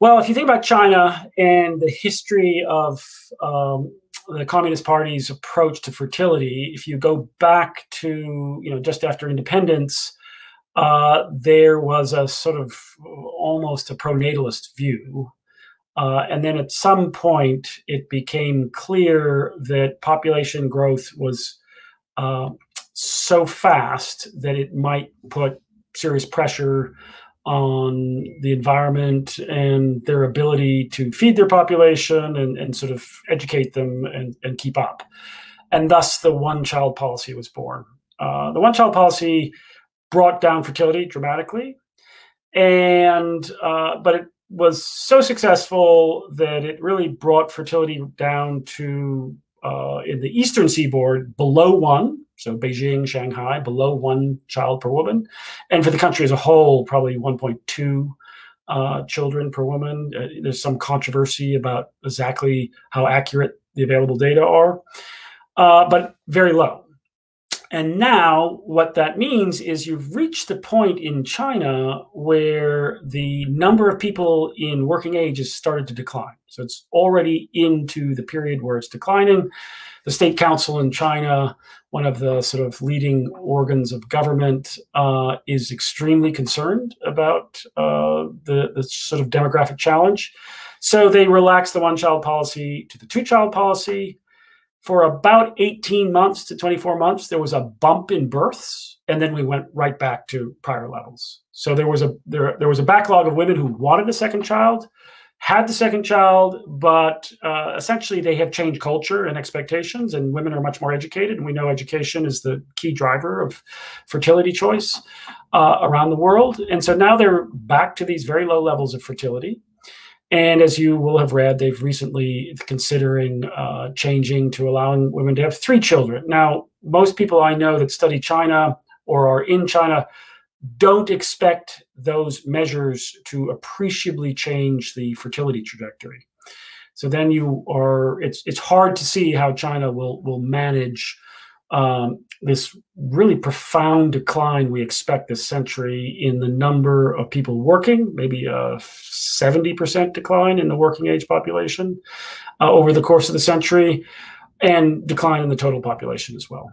Well, if you think about China and the history of the Communist Party's approach to fertility, if you go back to just after independence, there was a sort of almost a pronatalist view. And then at some point, it became clear that population growth was so fast that it might put serious pressure on the environment and their ability to feed their population and sort of educate them and keep up. And thus the one-child policy was born. The one-child policy brought down fertility dramatically, but it was so successful that it really brought fertility down to, in the eastern seaboard, below one. So Beijing, Shanghai, below one child per woman. And for the country as a whole, probably 1.2 children per woman. There's some controversy about exactly how accurate the available data are, but very low. And now what that means is you've reached the point in China where the number of people in working age has started to decline. So it's already into the period where it's declining. The State Council in China, one of the sort of leading organs of government, is extremely concerned about the sort of demographic challenge. So they relaxed the one-child policy to the two-child policy. For about 18 months to 24 months, there was a bump in births, and then we went right back to prior levels. So there was a backlog of women who wanted a second child, had the second child, but essentially they have changed culture and expectations, and women are much more educated. And we know education is the key driver of fertility choice around the world. And so now they're back to these very low levels of fertility. And as you will have read, they've recently considering changing to allowing women to have 3 children. Now, most people I know that study China or are in China don't expect those measures to appreciably change the fertility trajectory. So then it's hard to see how China will manage this really profound decline we expect this century in the number of people working, maybe a 70% decline in the working age population over the course of the century, and decline in the total population as well.